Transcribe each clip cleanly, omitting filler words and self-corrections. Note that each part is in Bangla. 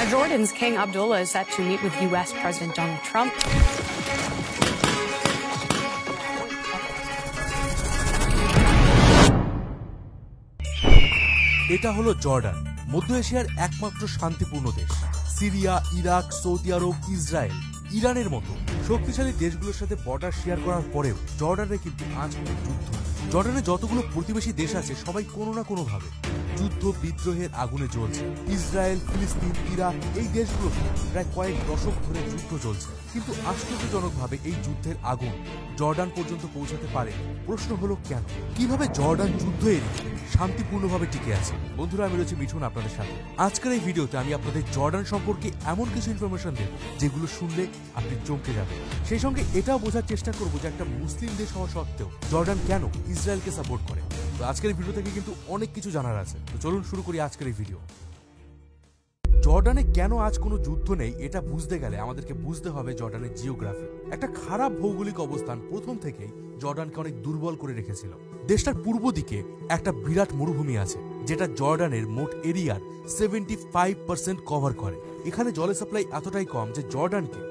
Jordan's King Abdullah is set to meet with U.S. President Donald Trump. এটা হলো জর্ডান, মধ্য এশিয়ার একমাত্র শান্তিপূর্ণ দেশ। সিরিয়া, ইরাক, সৌদি আরব, ইসরায়েল, ইরানের মতো শক্তিশালী দেশগুলোর সাথে বর্ডার শেয়ার করার পরেও জর্ডানে কিন্তু আজ কোনো যুদ্ধ। জর্ডানে যতগুলো প্রতিবেশী দেশ আছে সবাই কোনো না কোনো ভাবে যুদ্ধ বিদ্রোহের আগুনে জ্বলছে। ইসরায়েল, ফিলিস্তিন, ইরাক এই দেশগুলোতে প্রায় কয়েক দশক ধরে যুদ্ধ চলছে, কিন্তু আশ্চর্যজনকভাবে এই যুদ্ধের আগুন জর্ডান পর্যন্ত পৌঁছাতে পারে। প্রশ্ন হলো কেন? কিভাবে জর্ডান যুদ্ধ এড়িয়ে শান্তিপূর্ণভাবে টিকে আছে? বন্ধুরা, আমি রয়েছি মিঠুন আপনাদের সাথে। আজকের এই ভিডিওতে আমি আপনাদের জর্ডান সম্পর্কে এমন কিছু ইনফরমেশন দেব যেগুলো শুনলে আপনি চমকে যাবেন। সেই সঙ্গে এটাও বোঝার চেষ্টা করবো যে একটা মুসলিম দেশ হওয়া সত্ত্বেও জর্ডান কেন ইসরায়েলকে সাপোর্ট করে। তো আজকের এই ভিডিও থেকে কিন্তু অনেক কিছু জানার আছে। তো চলুন শুরু করি আজকের এই ভিডিও। জর্ডানে কেন আজ কোনো যুদ্ধ নেই এটা বুঝতে গেলে আমাদেরকে বুঝতে হবে জর্ডানের জিওগ্রাফি। একটা খারাপ ভৌগোলিক অবস্থান প্রথম থেকেই জর্ডানকে অনেক দুর্বল করে রেখেছিল। দেশটার পূর্ব দিকে একটা বিরাট মরুভূমি আছে যেটা জর্ডানের মোট এরিয়ার 75% কভার করে। এখানে জলের সাপ্লাই এতটাই কম যে জর্ডানকে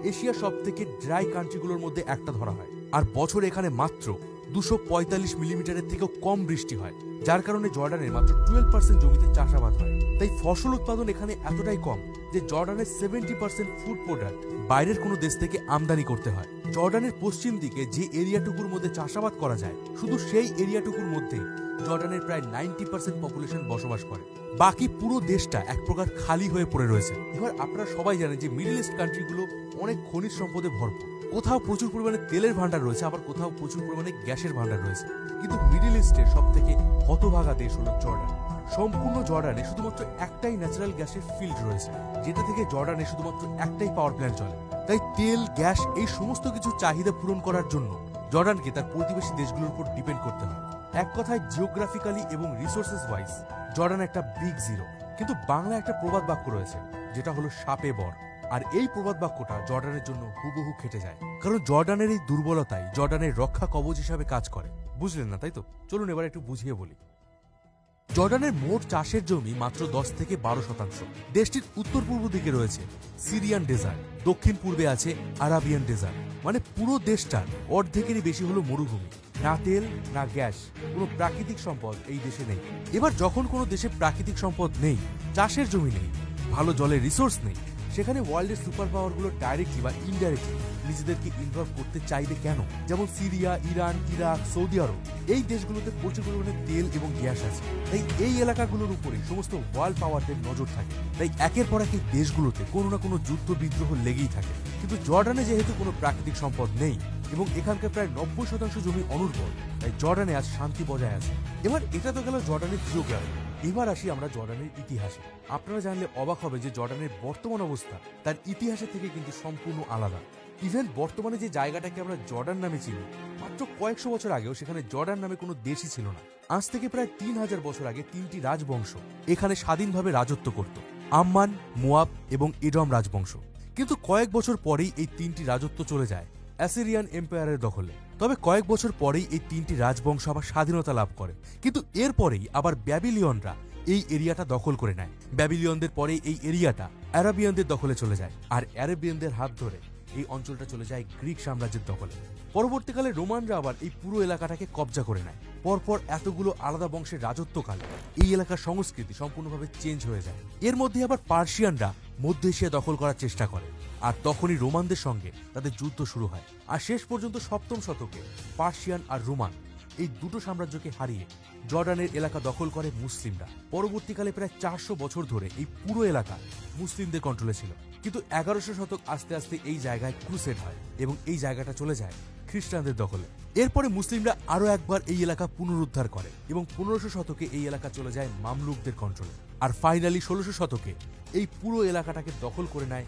এশিয়ার সব থেকে ড্রাই কান্ট্রিগুলোর মধ্যে একটা ধরা হয়। আর বছরে এখানে মাত্র 245 মিলিমিটারের থেকেও কম বৃষ্টি হয়, যার কারণে জর্ডানের মাত্র 12% জমিতে চাষাবাদ হয়। তাই ফসল উৎপাদন এখানে এতটাই কম যে জর্ডানের 70% ফুড প্রোডাক্ট বাইরের কোনো দেশ থেকে আমদানি করতে হয়। জর্ডানের পশ্চিম দিকে যে এরিয়াটুকুর মধ্যে চাষাবাদ করা যায়, শুধু সেই এরিয়াটুকুর মধ্যে জর্ডানের প্রায় 90% পপুলেশন বসবাস করে। বাকি পুরো দেশটা এক প্রকার খালি হয়ে পড়ে রয়েছে। এবার আপনারা সবাই জানেন যে মিডল ইস্ট কান্ট্রিগুলো অনেক খনিজ সম্পদে ভরপুর। কোথাও প্রচুর পরিমাণে তেলের ভান্ডার রয়েছে, আবার কোথাও প্রচুর পরিমাণে গ্যাসের ভান্ডার রয়েছে। কিন্তু মিডল ইস্টের সব থেকে হতভাগা দেশ হলো জর্ডান। সম্পূর্ণ জর্ডানে শুধুমাত্র একটাই ন্যাচারাল গ্যাসের ফিল্ড রয়েছে, যেটা থেকে জর্ডানে শুধুমাত্র একটাই পাওয়ার প্ল্যান্ট চলে। তাই তেল, গ্যাস এই সমস্ত কিছু চাহিদা পূরণ করার জন্য জর্ডানকে তার প্রতিবেশী দেশগুলোর উপর ডিপেন্ড করতে হয়। এক কথায় জিওগ্রাফিক্যালি এবং রিসোর্সেস ওয়াইজ জর্ডান একটা বিগ জিরো। কিন্তু বাংলা একটা প্রবাদ বাক্য রয়েছে যেটা হলো সাপে বর। আর এই প্রবাদ বাক্যটা জর্ডানের জন্য হুবহু খেটে যায়, কারণ জর্ডানের এই দুর্বলতাই জর্ডানের রক্ষা কবচ হিসাবে কাজ করে। বুঝলেন না, তাই তো? চলুন এবার একটু বুঝিয়ে বলি। জর্ডানের মোট চাষের জমি মাত্র 10 থেকে 12%। দেশটির উত্তর পূর্ব দিকে রয়েছে সিরিয়ান ডেজার্ট, দক্ষিণ পূর্বে আছে আরাবিয়ান ডেজার্ট। মানে পুরো দেশটার অর্ধেকেরই বেশি হলো মরুভূমি। না তেল, না গ্যাস, কোনো প্রাকৃতিক সম্পদ এই দেশে নেই। এবার যখন কোনো দেশে প্রাকৃতিক সম্পদ নেই, চাষের জমি নেই, ভালো জলের রিসোর্স নেই, সেখানে ওয়ার্ল্ডের সুপার পাওয়ারগুলো ডাইরেক্টলি বা ইনডাইরেক্টলি নিজেদেরকে ইনভলভ করতে চাইবে কেন? যেমন সিরিয়া, ইরান, ইরাক, সৌদি আরব এই দেশগুলোতে প্রচুর পরিমাণে তেল এবং গ্যাস আছে। তাই এই এলাকাগুলোর উপরে সমস্ত ওয়ার্ল্ড পাওয়ারদের নজর থাকে। তাই একের পর এক এই দেশগুলোতে কোনো না কোনো যুদ্ধ বিদ্রোহ লেগেই থাকে। কিন্তু জর্ডানে যেহেতু কোনো প্রাকৃতিক সম্পদ নেই এবং এখানকার প্রায় 90% জমি অনুর্বর, তাই জর্ডানে আজ শান্তি বজায় আছে। এবার এটা তো গেল জর্ডানের জিওগ্রাফি। এবার আসি আমরা জর্ডানের ইতিহাসে। আপনারা জানলে অবাক হবে যে জর্ডানের বর্তমান অবস্থা তার ইতিহাসের থেকে কিন্তু সম্পূর্ণ আলাদা। ইভেন বর্তমানে যে জায়গাটাকে আমরা জর্ডান নামে চিনি, মাত্র কয়েকশো বছর আগেও সেখানে জর্ডান নামে কোনো দেশই ছিল না। আজ থেকে প্রায় 3000 বছর আগে 3টি রাজবংশ এখানে স্বাধীনভাবে রাজত্ব করত: আম্মান, মোয়াব এবং এডম রাজবংশ। কিন্তু কয়েক বছর পরেই এই 3টি রাজত্ব চলে যায় অ্যাসিরিয়ান এম্পায়ারের দখলে। তবে কয়েক বছর পরেই এই 3টি রাজবংশ আবার স্বাধীনতা লাভ করে। কিন্তু এরপরেই আবার ব্যাবিলিয়নরা এই এরিয়াটা দখল করে নেয়। ব্যাবিলিয়নদের পরেই এই এরিয়াটা আরাবিয়ানদের দখলে চলে যায়, আর আরাবিয়ানদের হাত ধরে এই অঞ্চলটা চলে যায় গ্রিক সাম্রাজ্যের দখলে। পরবর্তীকালে রোমানরা আবার এই পুরো এলাকাটাকে কবজা করে নেয়। পরপর এতগুলো আলাদা বংশের রাজত্বকালে এই এলাকার সংস্কৃতি সম্পূর্ণভাবে চেঞ্জ হয়ে যায়। এর মধ্যে আবার পার্সিয়ানরা মধ্য এশিয়া দখল করার চেষ্টা করে, আর তখনই রোমানদের সঙ্গে তাদের যুদ্ধ শুরু হয়। আর শেষ পর্যন্ত 7ম শতকে পার্সিয়ান আর রোমান এই দুটো সাম্রাজ্যকে হারিয়ে জর্ডানের এলাকা দখল করে মুসলিমরা। পরবর্তীকালে প্রায় 400 বছর ধরে এই পুরো এলাকা মুসলিমদের কন্ট্রোলে ছিল। কিন্তু 1100 শতক আস্তে আস্তে এই জায়গায় ক্রুসেড হয় এবং এই জায়গাটা চলে যায় খ্রিস্টানদের দখলে। এরপরে মুসলিমরা আরো একবার এই এলাকা পুনরুদ্ধার করে এবং 1500 শতকে এই এলাকা চলে যায় মামলুকদের কন্ট্রোলে। আর ফাইনালি 1600 শতকে এই পুরো এলাকাটাকে দখল করে নেয়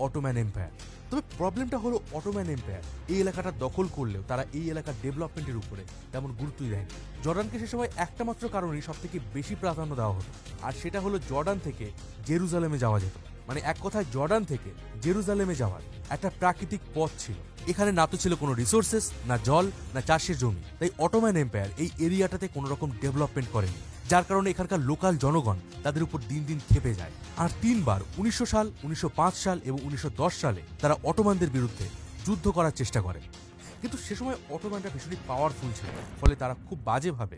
অটোম্যান এম্পায়ার। তবে প্রবলেমটা হলো অটোম্যান এম্পায়ার এই এলাকাটা দখল করলেও তারা এই এলাকার ডেভেলপমেন্টের উপরে তেমন গুরুত্বই দেয়নি। জর্ডানকে সে সময় একটা মাত্র কারণেই সব থেকে বেশি প্রাধান্য দেওয়া হতো, আর সেটা হলো জর্ডান থেকে জেরুজালেমে যাওয়া যেত। মানে এক কথায় জর্ডান থেকে জেরুজালেমে যাওয়ার একটা প্রাকৃতিক পথ ছিল। এখানে না তো ছিল কোনো রিসোর্সেস, না জল, না চাষের জমি। তাই অটোম্যান এম্পায়ার এই এরিয়াটাতে কোনো রকম ডেভেলপমেন্ট করেনি, যার কারণে এখানকার লোকাল জনগণ তাদের উপর দিন দিন ক্ষেপে যায়। আর 3 বার 1900 সাল, 1905 সাল এবং 1910 সালে তারা অটোমানদের বিরুদ্ধে যুদ্ধ করার চেষ্টা করে। কিন্তু সে সময় অটোমানরা ভীষণই পাওয়ারফুল ছিল, ফলে তারা খুব বাজেভাবে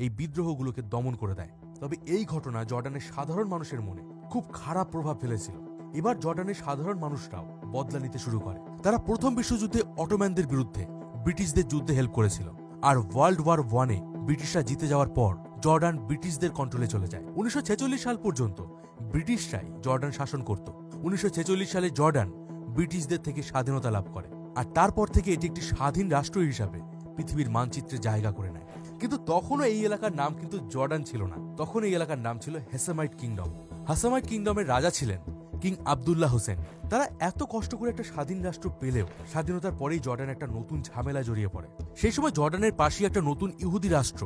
এই বিদ্রোহগুলোকে দমন করে দেয়। তবে এই ঘটনা জর্ডানের সাধারণ মানুষের মনে খুব খারাপ প্রভাব ফেলেছিল। এবার জর্ডানের সাধারণ মানুষরাও বদলা নিতে শুরু করে। তারা প্রথম বিশ্বযুদ্ধে অটোম্যানদের বিরুদ্ধে ব্রিটিশদের যুদ্ধে হেল্প করেছিল। আর ওয়ার্ল্ড ওয়ার 1-এ ব্রিটিশরা জিতে যাওয়ার পর জর্ডান ব্রিটিশদের কন্ট্রোলে চলে যায়। 1946 সাল পর্যন্ত ব্রিটিশরাই জর্ডান শাসন করত। 1946 সালে জর্ডান ব্রিটিশদের থেকে স্বাধীনতা লাভ করে, আর তারপর থেকে এটি একটি স্বাধীন রাষ্ট্র হিসাবে পৃথিবীর মানচিত্রে জায়গা করে নেয়। কিন্তু তখনও এই এলাকার নাম কিন্তু জর্ডান ছিল না, তখন এই এলাকার নাম ছিল হাসামাইট কিংডম। হাসামাইট কিংডমের রাজা ছিলেন কিং আবদুল্লাহ হোসেন। তারা এত কষ্ট করে একটা স্বাধীন রাষ্ট্র পেলেও স্বাধীনতার পরেই জর্ডান একটা নতুন ঝামেলায় জড়িয়ে পড়ে। সেই সময় জর্ডানের পাশেই একটা নতুন ইহুদি রাষ্ট্র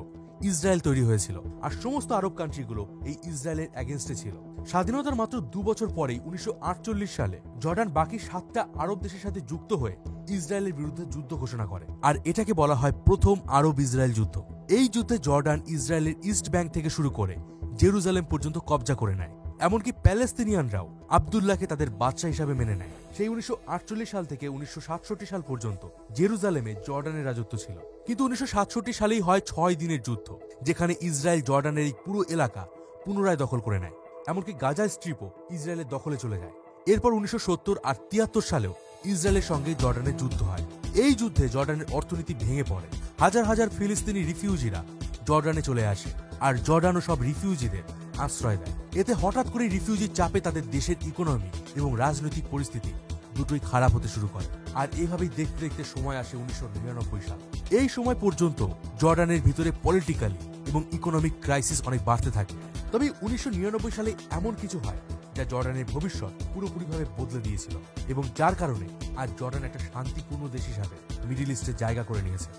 ইসরায়েল তৈরি হয়েছিল, আর সমস্ত আরব কান্ট্রিগুলো এই ইসরায়েলের এগেনস্টে ছিল। স্বাধীনতার মাত্র 2 বছর পরেই 1948 সালে জর্ডান বাকি 7টা আরব দেশের সাথে যুক্ত হয়ে ইসরায়েলের বিরুদ্ধে যুদ্ধ ঘোষণা করে, আর এটাকে বলা হয় প্রথম আরব ইসরায়েল যুদ্ধ। এই যুদ্ধে জর্ডান ইসরায়েলের ইস্ট ব্যাংক থেকে শুরু করে জেরুজালেম পর্যন্ত কবজা করে নেয়। এমনকি প্যালেস্তিনিয়ানরাও আবদুল্লাহকে তাদের বাদশা হিসাবে মেনে নেয়। সেই 1948 সাল থেকে 1967 সাল পর্যন্ত জেরুজালেমে জর্ডানের রাজত্ব ছিল। কিন্তু 1967 সালেই হয় 6 দিনের যুদ্ধ, যেখানে ইসরায়েল জর্ডানের এই পুরো এলাকা পুনরায় দখল করে নেয়। এমনকি গাজা স্ট্রিপও ইসরায়েলের দখলে চলে যায়। এরপর 1970 আর 73 সালেও ইসরায়েলের সঙ্গে জর্ডানের যুদ্ধ হয়। এই যুদ্ধে জর্ডানের অর্থনীতি ভেঙে পড়ে। হাজার হাজার ফিলিস্তিনি রিফিউজিরা জর্ডানে চলে আসে, আর জর্ডানও সব রিফিউজিদের আশ্রয় দেয়। এতে হঠাৎ করে রিফিউজির চাপে তাদের দেশের ইকোনমি এবং রাজনৈতিক পরিস্থিতি দুটোই খারাপ হতে শুরু করে। আর এভাবেই দেখতে দেখতে সময় আসে 1999 সাল। এই সময় পর্যন্ত জর্ডানের ভিতরে পলিটিক্যালি এবং ইকোনমিক ক্রাইসিস অনেক বাড়তে থাকে। তবে 1999 সালে এমন কিছু হয় যা জর্ডানের ভবিষ্যৎ পুরোপুরিভাবে বদলে দিয়েছিল, এবং যার কারণে আজ জর্ডান একটা শান্তিপূর্ণ দেশ হিসাবে মিডল ইস্টে জায়গা করে নিয়েছে।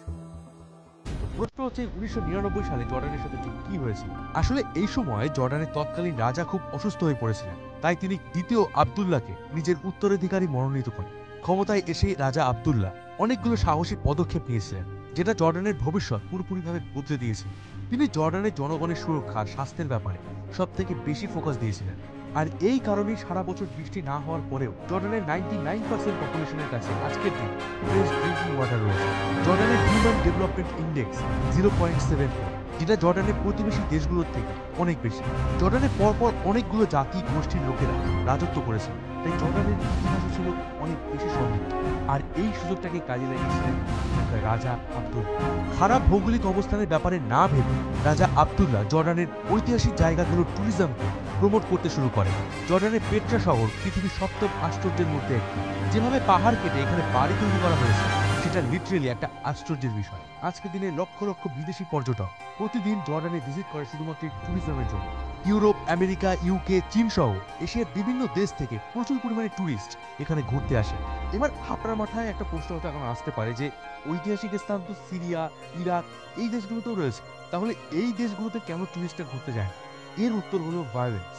প্রশ্ন হচ্ছে 1999 সালে জর্ডানের সাথে কি হয়েছিল? আসলে এই সময় জর্ডানের তৎকালীন রাজা খুব অসুস্থ হয়ে পড়েছিলেন, তাই তিনি দ্বিতীয় আবদুল্লাহকে নিজের উত্তরাধিকারী মনোনীত করেন। ক্ষমতায় এসে রাজা আবদুল্লাহ অনেকগুলো সাহসী পদক্ষেপ নিয়েছিলেন, যেটা জর্ডানের ভবিষ্যৎ পুরোপুরিভাবে বদলে দিয়েছিল। তিনি জর্ডানের জনগণের সুরক্ষা, স্বাস্থ্যের ব্যাপারে সবথেকে বেশি ফোকাস দিয়েছিলেন। আর এই কারণেই সারা বছর বৃষ্টি না হওয়ার পরেও জর্ডানের 99% পপুলেশনের কাছে আজকের দিন ফ্রেশ ড্রিঙ্কিং ওয়াটার রয়েছে। জর্ডানের হিউম্যান ডেভেলপমেন্ট ইন্ডেক্স 0.7, যেটা জর্ডানের প্রতিবেশী দেশগুলোর থেকে অনেক বেশি। জর্ডানের পরপর অনেকগুলো জাতি গোষ্ঠীর লোকেরা রাজত্ব করেছে, তাই জর্ডানের ইতিহাস ছিল অনেক বেশি সমৃদ্ধ। আর এই সুযোগটাকে কাজে লাগিয়েছিলেন রাজা আবদুল্লাহ। খারাপ ভৌগোলিক অবস্থানের ব্যাপারে না ভেবে রাজা আবদুল্লাহ জর্ডানের ঐতিহাসিক জায়গাগুলোর ট্যুরিজমকে প্রমোট করতে শুরু করে। জর্ডানের পেট্রা শহর পৃথিবীর 7ম আশ্চর্যের মধ্যে একটি। যেভাবে পাহাড় কেটে এখানে বাড়ি তৈরি করা হয়েছে, সেটা লিটারেলি একটা আশ্চর্যের বিষয়। আজকের দিনে লক্ষ লক্ষ বিদেশি পর্যটক প্রতিদিন জর্ডানে ভিজিট করে শুধুমাত্র ট্যুরিজমের জন্য। ইউরোপ, আমেরিকা, ইউকে, চীন সহ এশিয়ার বিভিন্ন দেশ থেকে প্রচুর পরিমাণে ট্যুরিস্ট এখানে ঘুরতে আসে। এবার আপনার মাথায় একটা প্রশ্ন এখন আসতে পারে যে ঐতিহাসিক স্থান তো সিরিয়া, ইরাক এই দেশগুলোতেও রয়েছে, তাহলে এই দেশগুলোতে কেন ট্যুরিস্টরা ঘুরতে যায়? এর উত্তর হলো ভায়োলেন্স।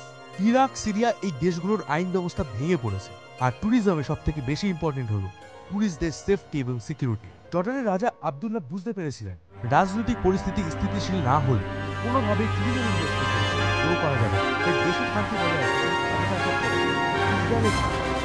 ইরাক, সিরিয়া এই দেশগুলোর আইন ব্যবস্থা ভেঙে পড়েছে, আর ট্যুরিজমে সব থেকে বেশি ইম্পর্টেন্ট হলো ট্যুরিস্টদের সেফটি এবং সিকিউরিটি। জর্ডানের রাজা আবদুল্লাহ বুঝতে পেরেছিলেন রাজনৈতিক পরিস্থিতি স্থিতিশীল না হলে কোনোভাবেই ট্যুরিজম ইন্ডাস্ট্রিকে গ্রো করা যাবে। তাই দেশের শান্তি বজায়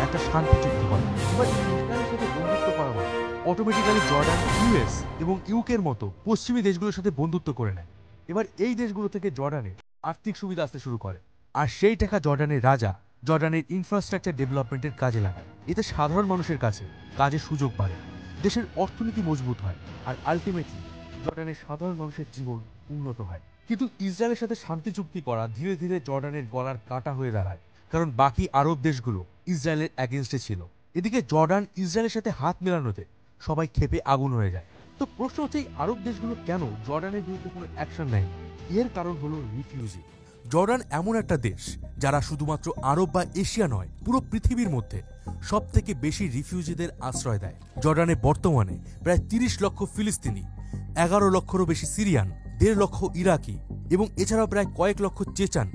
একটা শান্তি চুক্তি করে। এবার ইসরায়েলের সাথে বন্ধুত্ব করা হয় অটোমেটিক্যালি জর্ডান ইউএস এবং ইউকের মতো পশ্চিমী দেশগুলোর সাথে বন্ধুত্ব করে নেয়। এবার এই দেশগুলো থেকে জর্ডানের আর্থিক সুবিধা আসতে শুরু করে, আর সেই টাকা জর্ডানের রাজা জর্ডানের ইনফ্রাস্ট্রাকচার ডেভেলপমেন্টের কাজে লাগায়। এতে সাধারণ মানুষের কাছে কাজের সুযোগ বাড়ে, দেশের অর্থনীতি মজবুত হয়, আর আলটিমেটলি জর্ডানের সাধারণ মানুষের জীবন উন্নত হয়। কিন্তু ইসরায়েলের সাথে শান্তি চুক্তি করা ধীরে ধীরে জর্ডানের গলার কাঁটা হয়ে দাঁড়ায়, কারণ বাকি আরব দেশগুলো ইসরায়েলের এগেনস্টে ছিল। এদিকে জর্ডান ইসরায়েলের সাথে হাত মেলানোতে সবাই ক্ষেপে আগুন হয়ে যায়। তো প্রশ্ন হচ্ছে এই আরব দেশগুলো কেন জর্ডানের বিরুদ্ধে কোনো অ্যাকশন নেয়? এর কারণ হলো রিফিউজি। জর্ডান এমন একটা দেশ যারা শুধুমাত্র আরব বা এশিয়া নয়, পুরো পৃথিবীর মধ্যে সব থেকে বেশি রিফিউজিদের আশ্রয় দেয়। জর্ডানে বর্তমানে প্রায় 30 লক্ষ ফিলিস্তিনি, 11 লক্ষেরও বেশি সিরিয়ান, 1.5 লক্ষ ইরাকি এবং এছাড়াও প্রায় কয়েক লক্ষ চেচান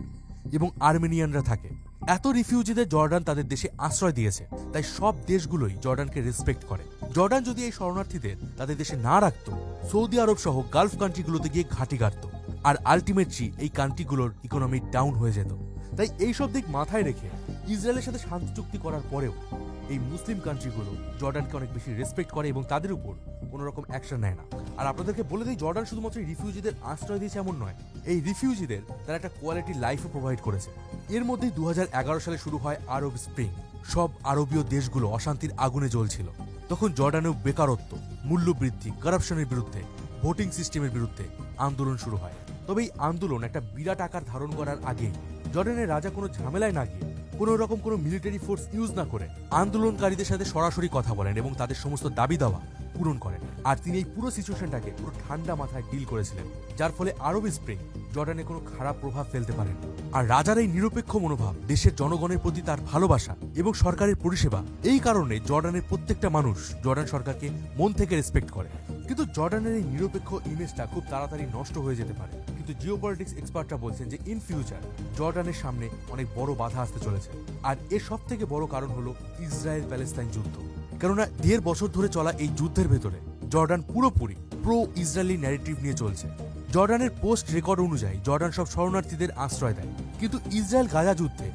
এবং আর্মেনিয়ানরা থাকে। এত রিফিউজিদের জর্ডান তাদের দেশে আশ্রয় দিয়েছে, তাই সব দেশগুলোই জর্ডানকে রেসপেক্ট করে। জর্ডান যদি এই শরণার্থীদের তাদের দেশে না রাখত, সৌদি আরব সহ গালফ কান্ট্রিগুলোতে গিয়ে ঘাঁটি গাড়ত। আর আলটিমেটলি এই কান্ট্রিগুলোর ইকোনমি ডাউন হয়ে যেত। তাই এইসব দিক মাথায় রেখে ইসরায়েলের সাথে শান্তি চুক্তি করার পরেও এই মুসলিম কান্ট্রিগুলো জর্ডানকে অনেক বেশি রেসপেক্ট করে এবং তাদের উপর কোনো রকম অ্যাকশন নেয় না। আর আপনাদেরকে বলে দিই, জর্ডান শুধুমাত্র রিফিউজিদের আশ্রয় দিয়েছে এমন নয়, এই রিফিউজিদের তারা একটা কোয়ালিটি লাইফও প্রোভাইড করেছে। এর মধ্যেই 2011 সালে শুরু হয় আরব স্প্রিং। সব আরবীয় দেশগুলো অশান্তির আগুনে জ্বলছিল। তখন জর্ডানেও বেকারত্ব, মূল্যবৃদ্ধি, কারাপশনের বিরুদ্ধে, ভোটিং সিস্টেমের বিরুদ্ধে আন্দোলন শুরু হয়। তবে এই আন্দোলন একটা বিরাট আকার ধারণ করার আগেই জর্ডানের রাজা কোনো ঝামেলায় না গিয়ে, কোনো রকম কোনো মিলিটারি ফোর্স ইউজ না করে আন্দোলনকারীদের সাথে সরাসরি কথা বলেন এবং তাদের সমস্ত দাবি দাওয়া পূরণ করেন। আর তিনি এই পুরো সিচুয়েশনটাকে পুরো ঠান্ডা মাথায় ডিল করেছিলেন, যার ফলে আরব স্প্রিং জর্ডানে কোনো খারাপ প্রভাব ফেলতে পারেন। আর রাজার এই নিরপেক্ষ মনোভাব, দেশের জনগণের প্রতি তার ভালোবাসা এবং সরকারের পরিষেবা, এই কারণে জর্ডানের প্রত্যেকটা মানুষ জর্ডান সরকারকে মন থেকে রেসপেক্ট করে। কিন্তু জর্ডানের এই নিরপেক্ষ ইমেজটা খুব তাড়াতাড়ি নষ্ট হয়ে যেতে পারে। কিন্তু জিওপলিটিক্স এক্সপার্টরা বলছেন যে ইন ফিউচার জর্ডানের সামনে অনেক বড় বাধা আসতে চলেছে। আর এর সব থেকে বড় কারণ হলো ইসরায়েল প্যালেস্তাইন যুদ্ধ। কেননা 1.5 বছর ধরে চলা এই যুদ্ধের ভেতরে জর্ডান পুরোপুরি প্রো ইসরায়েলি ন্যারেটিভ নিয়ে চলছে। জর্ডানের পোস্ট রেকর্ড অনুযায়ী জর্ডান সব শরণার্থীদের আশ্রয় দেয়, কিন্তু ইসরায়েল গাজা যুদ্ধে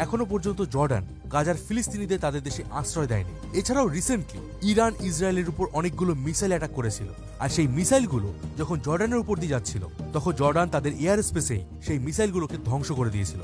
এখনো পর্যন্ত জর্ডান গাজার ফিলিস্তিনিদের তাদের দেশে আশ্রয় দেয়নি। এছাড়াও রিসেন্টলি ইরান ইসরায়েলের উপর অনেকগুলো মিসাইল অ্যাটাক করেছিল, আর সেই মিসাইলগুলো যখন জর্ডানের উপর দিয়ে যাচ্ছিল তখন জর্ডান তাদের এয়ার স্পেসেই সেই মিসাইলগুলোকে ধ্বংস করে দিয়েছিল।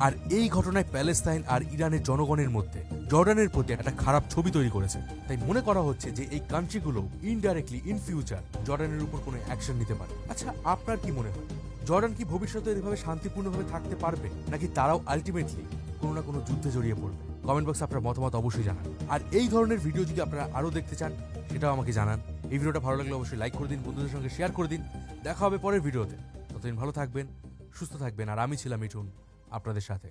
আর এই ঘটনায় প্যালেস্তাইন আর ইরানের জনগণের মধ্যে জর্ডানের প্রতি একটা খারাপ ছবি তৈরি করেছে। তাই মনে করা হচ্ছে যে এই কান্ট্রিগুলো ইনডাইরেক্টলি ইন ফিউচার জর্ডানের উপর কোনো অ্যাকশন নিতে পারে। আচ্ছা, আপনার কি মনে হয়, জর্ডান কি ভবিষ্যতে এভাবে শান্তিপূর্ণভাবে থাকতে পারবে, নাকি তারাও আলটিমেটলি কোনো না কোনো যুদ্ধে জড়িয়ে পড়বে? কমেন্ট বক্সে আপনার মতামত অবশ্যই জানান। আর এই ধরনের ভিডিও যদি আপনারা আরও দেখতে চান সেটাও আমাকে জানান। এই ভিডিওটা ভালো লাগলে অবশ্যই লাইক করে দিন, বন্ধুদের সঙ্গে শেয়ার করে দিন। দেখা হবে পরের ভিডিওতে। ততদিন ভালো থাকবেন, সুস্থ থাকবেন। আর আমি ছিলাম মিঠুন আপনাদের সাথে।